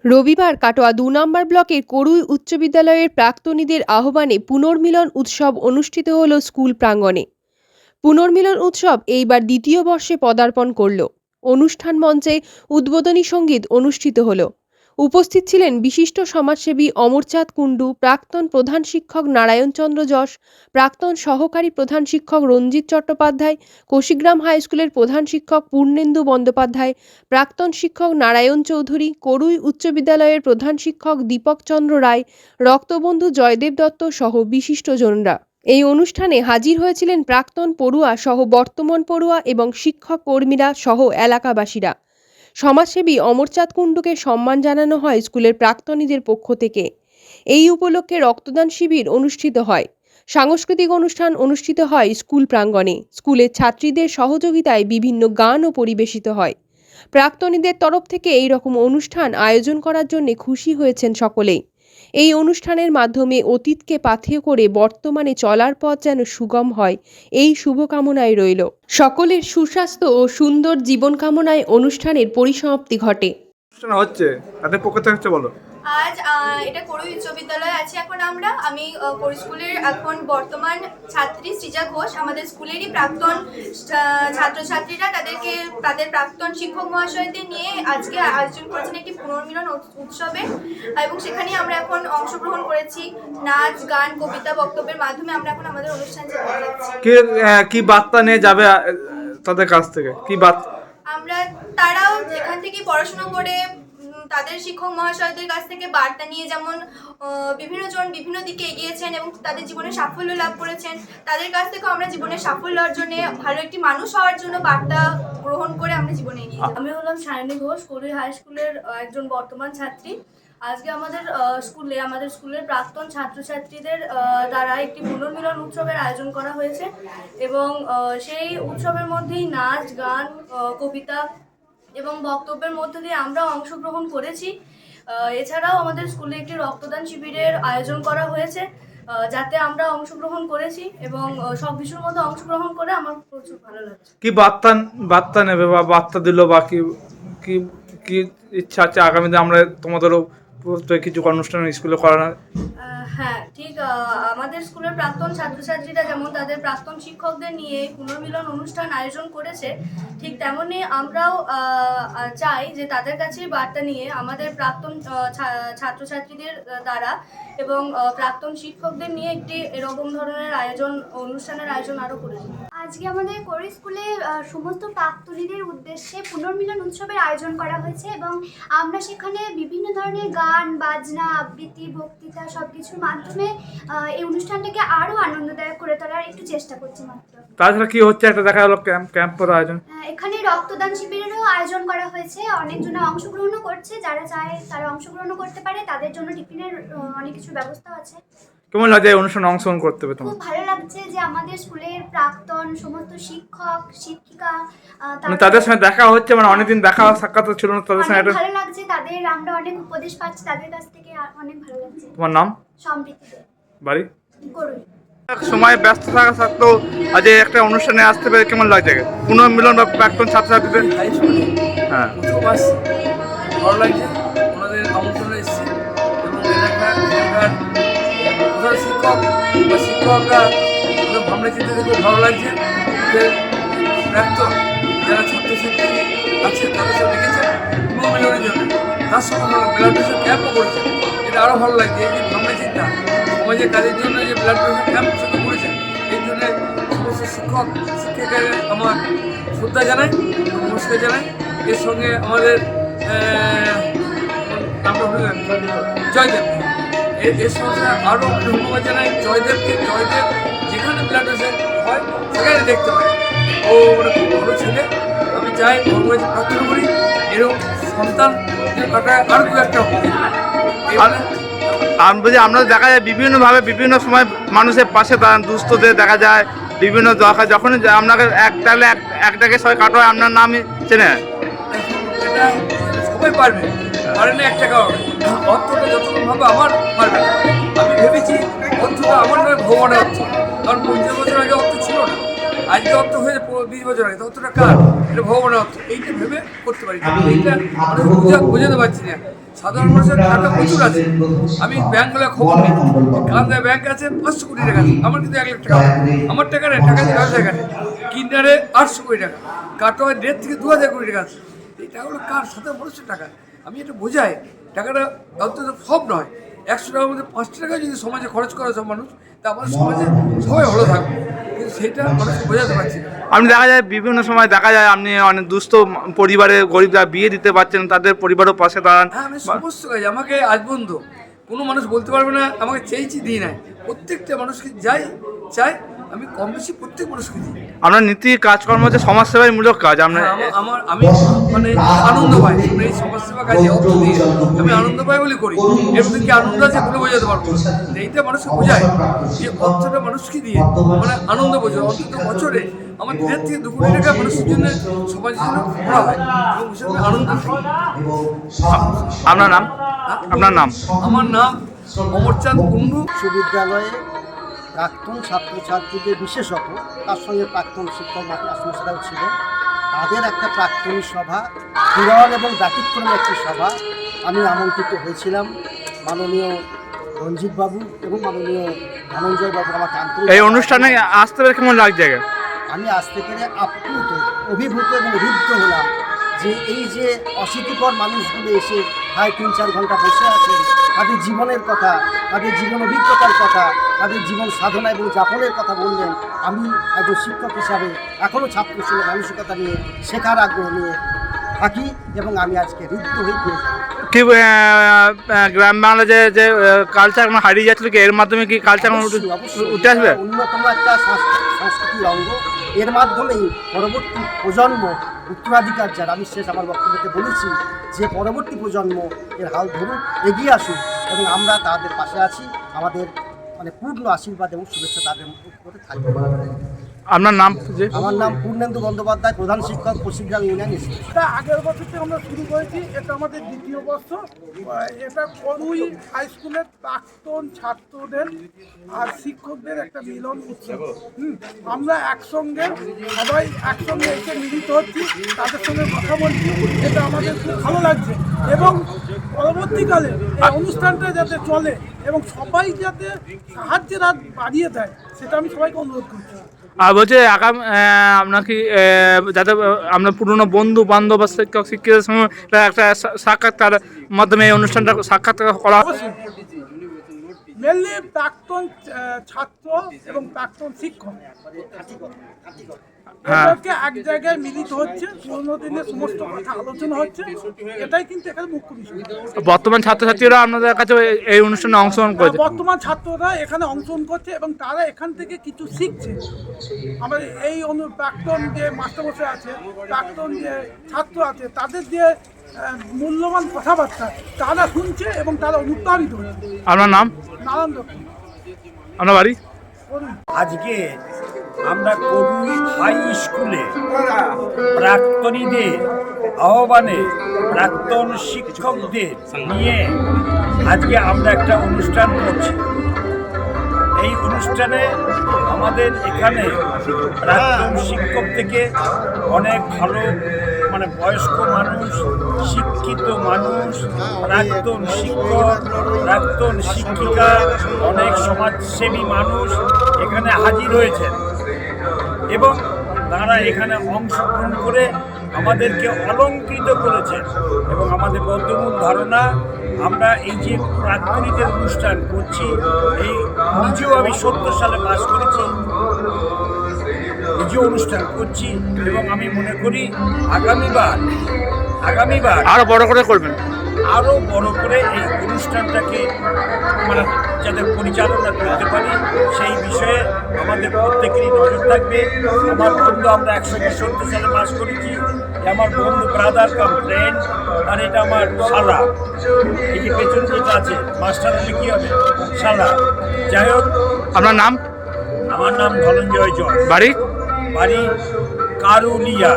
রবিবার কাটোয়া ২ নম্বর ব্লকের করুই উচ্চ বিদ্যালয়ের প্রাক্তনীদের আহ্বানে পুনর্মিলন উৎসব অনুষ্ঠিত হল স্কুল প্রাঙ্গণে। পুনর্মিলন উৎসব এইবার দ্বিতীয় বর্ষে পদার্পণ করল। অনুষ্ঠান মঞ্চে উদ্বোধনী সঙ্গীত অনুষ্ঠিত হল। উপস্থিত ছিলেন বিশিষ্ট সমাজসেবী অমরচাঁদ কুণ্ডু, প্রাক্তন প্রধান শিক্ষক নারায়ণচন্দ্র যশ, প্রাক্তন সহকারী প্রধান শিক্ষক রঞ্জিত চট্টোপাধ্যায়, কোশিগ্রাম হাই স্কুলের প্রধান শিক্ষক পূর্ণেন্দু বন্দ্যোপাধ্যায়, প্রাক্তন শিক্ষক নারায়ণ চৌধুরী, করুই উচ্চ বিদ্যালয়ের প্রধান শিক্ষক দীপক চন্দ্র রায়, রক্তবন্ধু জয়দেব দত্ত সহ বিশিষ্টজনরা। এই অনুষ্ঠানে হাজির হয়েছিলেন প্রাক্তন পড়ুয়া সহ বর্তমান পড়ুয়া এবং শিক্ষক কর্মীরা সহ এলাকাবাসীরা। সমাজসেবী অমরচাঁদ কুণ্ডুকে সম্মান জানানো হয় স্কুলের প্রাক্তনীদের পক্ষ থেকে। এই উপলক্ষে রক্তদান শিবির অনুষ্ঠিত হয়। সাংস্কৃতিক অনুষ্ঠান অনুষ্ঠিত হয় স্কুল প্রাঙ্গণে। স্কুলের ছাত্রীদের সহযোগিতায় বিভিন্ন গানও পরিবেশিত হয়। প্রাক্তনীদের তরফ থেকে এই রকম অনুষ্ঠান আয়োজন করার জন্য খুশি হয়েছেন সকলেই। এই অনুষ্ঠানের মাধ্যমে অতীতকে পাথেয় করে বর্তমানে চলার পথ যেন সুগম হয়, এই শুভকামনায় রইল। সকলের সুস্বাস্থ্য ও সুন্দর জীবন কামনায় অনুষ্ঠানের পরিসমাপ্তি ঘটে। অনুষ্ঠান হচ্ছে তাদের পক্ষ থেকে হচ্ছে বলো। আজ এটা করুই উচ্চ বিদ্যালয়ে আছি এখন আমি করুই স্কুলের এখন বর্তমান ছাত্রী সৃজা ঘোষ। আমাদের স্কুলেরই প্রাক্তন ছাত্রছাত্রীরা তাদের প্রাক্তন শিক্ষক মহাশয়দের নিয়ে আজকে আয়োজন করেছেন একটি পুনর্মিলন উৎসবে, এবং সেখানে আমরা এখন অংশগ্রহণ করেছি। নাচ, গান, কবিতা, বক্তব্যের মাধ্যমে আমরা এখন আমাদের অনুষ্ঠান চালিয়ে যাচ্ছি। কি বার্তা নিয়ে যাবে তাদের কাছ থেকে? কি বার্তা? তারাও এখান থেকে পড়াশোনা করে তাদের শিক্ষক মহাশয়দের কাছ থেকে বার্তা নিয়ে যেমন বিভিন্ন দিকে এগিয়েছেন এবং তাদের জীবনে সাফল্য লাভ করেছেন, তাদের কাছ থেকেও আমরা জীবনে সাফল্য অর্জনে ভালো একটি মানুষ হওয়ার জন্য বার্তা গ্রহণ করে আমরা জীবনে এগিয়ে যাই। আমি হলাম সায়নী ঘোষ, করুই হাই স্কুলের একজন বর্তমান ছাত্রী। আজকে আমাদের স্কুলের প্রাক্তন ছাত্রছাত্রীদের দ্বারা একটি পুনর্মিলন উৎসবের আয়োজন করা হয়েছে, এবং সেই উৎসবের মধ্যেই নাচ, গান, কবিতা এবং বক্তব্যের মধ্যে দিয়ে আমরা অংশগ্রহণ করেছি। এছাড়াও আমাদের স্কুলে একটি রক্তদান শিবিরের আয়োজন করা হয়েছে, যাতে আমরা অংশগ্রহণ করেছি, এবং সব কিছুর মধ্যে অংশগ্রহণ করে আমার প্রচুর ভালো লাগছে। কি বার্তা নেবে বা বার্তা দিল, বা কি কি ইচ্ছা আছে আগামীতে আমরা তোমাদেরও কিছু অনুষ্ঠান স্কুলে করানো? হ্যাঁ, ঠিক। আমাদের স্কুলের প্রাক্তন ছাত্রছাত্রীরা যেমন তাদের প্রাক্তন শিক্ষকদের নিয়ে পুনর্মিলন অনুষ্ঠান আয়োজন করেছে, ঠিক তেমনই আমরাও চাই যে তাদের কাছে বার্তা নিয়ে আমাদের প্রাক্তন ছাত্রছাত্রীদের দ্বারা এবং প্রাক্তন শিক্ষকদের নিয়ে একটি এরকম ধরনের অনুষ্ঠানের আয়োজন আরও করেছি। আজকে আমাদের করুই স্কুলে সমস্ত প্রাক্তনীদের উদ্দেশ্যে পুনর্মিলন উৎসবের আয়োজন করা হয়েছে, এবং আমরা সেখানে বিভিন্ন ধরনের গান, বাজনা, আবৃত্তি, বক্তৃতা সব কিছুর মাধ্যমে এই অনুষ্ঠানটাকে আরও আনন্দদায়ক করে তোলার একটু চেষ্টা করছি মাত্র। তাছাড়া কি হচ্ছে, একটা দেখা গেল ক্যাম্পের আয়োজন। এখানে রক্তদান শিবিরেরও আয়োজন করা হয়েছে, অনেকজনে অংশগ্রহণও করছে। যারা চায় তারা অংশগ্রহণও করতে পারে, তাদের জন্য টিফিনের অনেক কিছু ব্যবস্থা আছে। কেমন লাগছে এই অনুষ্ঠানে অংশগ্রহণ করতে পেরে তোমার? খুব ভালো লাগছে যে আমাদের স্কুলের প্রাক্তন সমস্ত শিক্ষক শিক্ষিকা তাদের সঙ্গে দেখা হচ্ছে, মানে অনেকদিন দেখা সাক্ষাৎ ছিল না তাদের সঙ্গে। ভালো লাগছে, আমরা অনেক উপদেশ পাচ্ছি তাদের কাছ থেকে, অনেক ভালো লাগছে। তোমার নাম? সম্প্রীতি দে, বাড়ি করুই। সময় ব্যস্ত থাকা সত্ত্বেও আজ একটা অনুষ্ঠানে আসতে পেরে কেমন লাগছে? পুনর্মিলন বা প্রাক্তন ছাত্রছাত্রীদের? হ্যাঁ, ভালো লাগছে। ওনাদের আমন্ত্রণে এসেছি, এবং এলাকার প্রধান শিক্ষক বা শিক্ষকরা ওদের ভাবনা চিন্তা থেকে ভালো লাগছে। ওদের প্রাক্তন যারা ছাত্রছাত্রী আছে তাদের সাথে দেখেছে পুনর্মিলনের জন্য, তার সঙ্গে ব্লাড প্রেশার ক্যাম্পও করেছে। এটা আরও ভালো লাগছে। এই যে ভাবনা চিন্তা সমাজের কাজের জন্য যে ব্লাড প্রেশার ক্যাম্প সেটা করেছেন, এই জন্য সমস্ত শিক্ষক শিক্ষিকাদের আমার শ্রদ্ধা জানাই, নমস্কার জানাই। এর সঙ্গে আমাদের জয়দেব, এর সঙ্গে আরও ধন্যবাদ জানাই জয়দেবকে। জয়দেব যেখানে ব্লাড প্রেশার হয় সেখানে দেখতে পাই, ও মানে খুব ভালো ছেলে। আমি চাই ভগবান প্রার্থনা করি এরকম সন্তান কাটায় আরও দু একটা হবে। আমরা দেখা যায় বিভিন্নভাবে বিভিন্ন সময় মানুষের পাশে দুস্থদের দেখা যায় বিভিন্ন দরকার। যখন আপনাকে একটাকে সবাই কাটো হয়, আপনার নামই চেনে। এটা সবাই পারবে না, 1 টাকা হবে। অর্থটা যতক্ষণ ভাবে আমার পারবে না। আমি ভেবেছি অর্থটা আমার নয়, ভগবানের অর্থ। কারণ 50 বছর আগে অর্থ ছিল না, আজকে অর্থ হয়ে 20 বছর আগে, অর্থটা কার? এটা ভগবানের অর্থ। এইটা ভেবে করতে পারি, এইটা মানুষ বোঝাতে পারছি না। সাধারণ মানুষের টাকা প্রচুর আছে। আমি ব্যাংকগুলো খবর নিই, কান্দায় ব্যাংক আছে 500 কোটি টাকা আছে, আমার কিন্তু 1 লাখ টাকা আছে। আমার টাকা নেই, টাকা দিয়ে ব্যবসায় কাটে। কিন্ডারে 800 কোটি টাকা, কাটোয়ায় 1.5 থেকে 2000 কোটি টাকা আছে। এই টাকাগুলো কার? সাধারণ মানুষের টাকা। আমি এটা বোঝাই, টাকাটা অন্তত সব নয়, 100 টাকার মধ্যে 5 টাকা যদি সমাজে খরচ করে সব মানুষ, তা আমাদের সমাজে সবাই ভালো থাকবে। কিন্তু সেটা মানুষকে বোঝাতে পারছি না। আপনি দেখা যায় বিভিন্ন সময় দেখা যায় আপনি অনেক দুস্থ পরিবারে গরিবরা বিয়ে দিতে পারছেন, তাদের পরিবারও পাশে দাঁড়ান। হ্যাঁ, আমি সমস্ত কাজ, আমাকে আজ পর্যন্ত কোনো মানুষ বলতে পারবে না আমাকে চেয়েছি দিই নাই। প্রত্যেকটা মানুষকে যাই চাই, আমি কম বেশি প্রত্যেক মানুষকে দিই। আপনার নীতি কাজকর্ম হচ্ছে সমাজসেবাই মূলক কাজ। আপনার আমি মানে আনন্দ পাই এই সমাজসেবা কাজে, অর্থ দিয়ে আমি আনন্দ পাই বলে করি। এর মধ্যে কি আনন্দ আছে বলে বোঝাতে পারবো না। এইটা মানুষকে বোঝায় যে অর্থটা মানুষকে দিয়ে মানে আনন্দ বোঝায়। অন্তত বছরে আমার 1.5 থেকে 2 কোটি টাকা মানুষের জন্য, সমাজের জন্য করা হয় এবং সেটা আনন্দ পাই। আপনার নাম? আপনার নাম? আমার নাম অমরচাঁদ কুন্ডু। বিশ্ববিদ্যালয়ে প্রাক্তন ছাত্রছাত্রীদের বিশেষত, তার সঙ্গে প্রাক্তন শিক্ষক মাস্টারমশাইরাও ছিলেন, তাদের একটা প্রাক্তনী সভা, বিরল এবং ব্যতিক্রমী একটি সভা। আমি আমন্ত্রিত হয়েছিলাম। মাননীয় রঞ্জিত বাবু এবং মাননীয় ধনঞ্জয় বাবু আমাকে আন্তরিক। এই অনুষ্ঠানে আসতে পেরে কেমন লাগছে? আমি আসতে পেরে আপ্লুত, অভিভূত এবং অভিভূত হলাম যে এই যে অশীতিপর মানুষগুলো এসে প্রায় 3-4 ঘন্টা বসে আছেন, তাদের জীবনের কথা, তাদের জীবন অভিজ্ঞতার কথা, তাদের জীবন সাধনা এবং যাপনের কথা বললেন। আমি একজন শিক্ষক হিসাবে এখনও ছাত্র ছেলে মানসিকতা নিয়ে, শেখার আগ্রহ নিয়ে থাকি এবং আমি আজকে ঋদ্ধ হয়ে পেয়েছি। কি গ্রাম বাংলা যে কালচার হারিয়ে যাচ্ছিল, কি এর মাধ্যমে কি কালচার উঠে আসবে? অন্যতম একটা সংস্কৃতির অঙ্গ। এর মাধ্যমেই পরবর্তী প্রজন্ম, উত্তরাধিকার যারা, আমি শেষ আমার বক্তব্যতে বলেছি যে পরবর্তী প্রজন্ম এর হাল ধরুক, এগিয়ে আসুক এবং আমরা তাদের পাশে আছি। আমাদের মানে পূর্ণ আশীর্বাদ এবং শুভেচ্ছা তাদের উপরে থাকবে। আপনার নাম? আমার নাম পূর্ণেন্দু বন্দ্যোপাধ্যায়, প্রধান শিক্ষক, পশ্চিমগ্রাম ইউনিয়ন স্কুল। এটা আগের বছর থেকে আমরা শুরু করেছি, এটা আমাদের 2য় বর্ষ। এটা করুই হাই স্কুলের প্রাক্তন ছাত্রদের আর শিক্ষকদের একটা মিলন উৎসব। আমরা একসঙ্গে সবাই একসঙ্গে এসে মিলিত হচ্ছি, তাদের সঙ্গে কথা বলছি, এটা আমাদের খুব ভালো লাগছে। এবং পরবর্তীকালে এই অনুষ্ঠানটা যাতে চলে এবং সবাই যাতে সাহায্যের হাত বাড়িয়ে দেয়, সেটা আমি সবাইকে অনুরোধ করছি। আর বলছে আগামী আপনার কি যাতে আপনার পুরনো বন্ধু বান্ধব বা শিক্ষক শিক্ষিকাদের সঙ্গে একটা সাক্ষাৎকার মাধ্যমে এই অনুষ্ঠানটা সাক্ষাৎকার করা হবে। মেনলি প্রাক্তন ছাত্র এবং প্রাক্তন শিক্ষক এদেরকে এক জায়গায় মিলিত হচ্ছে, পুরোনো দিনের সমস্ত কথা আলোচনা হচ্ছে, এটাই কিন্তু এখানে মুখ্য বিষয়। বর্তমান ছাত্রছাত্রীরা আপনাদের কাছে এই অনুষ্ঠানে অংশগ্রহণ করেছে? বর্তমান ছাত্ররা এখানে অংশগ্রহণ করছে এবং তারা এখান থেকে কিছু শিখছে। আমাদের এই প্রাক্তন যে মাস্টারমশাই আছে, প্রাক্তন যে ছাত্র আছে, তাদের যে মূল্যবান কথাবার্তা তারা শুনছে এবং তারা অনুপ্রাণিত হচ্ছে। আপনার নাম? নারায়ণ দত্ত। আপনার বাড়ি? আজকে আমরা করুই হাই স্কুলে প্রাক্তনীদের আহ্বানে প্রাক্তন শিক্ষকদের নিয়ে আজকে আমরা একটা অনুষ্ঠান করছি। এই অনুষ্ঠানে আমাদের এখানে প্রাক্তন শিক্ষক থেকে অনেক ভালো মানে বয়স্ক মানুষ, শিক্ষিত মানুষ, প্রাক্তন শিক্ষক, প্রাক্তন শিক্ষিকা, অনেক সমাজসেবী মানুষ এখানে হাজির হয়েছেন এবং তারা এখানে অংশগ্রহণ করে আমাদেরকে অলঙ্কৃত করেছেন। এবং আমাদের বদ্ধমূল ধারণা, আমরা এই যে প্রাক্তনীদের অনুষ্ঠান করছি, এই নিজেও আমি 70 সালে পাস করেছি, নিজেও অনুষ্ঠান করছি এবং আমি মনে করি আগামীবার আরো বড় করে করবেন, আরও বড় করে এই অনুষ্ঠানটাকে মানে যাতে পরিচালনা করতে পারি সেই বিষয়ে আমাদের প্রত্যেকেরই নজর থাকবে। আমার বন্ধু, আমরা একসঙ্গে 70 সালে পাস করেছি, আমার বন্ধু, ব্রাদার কাম ফ্রেন্ড, আর এটা আমার শালা। এই যে পেছন যেটা আছে মাস্টার হলে কী হবে, শালা। যাই হোক, আপনার নাম? আমার নাম ধনঞ্জয় জয়, বাড়ি? বাড়ি কারুলিয়া।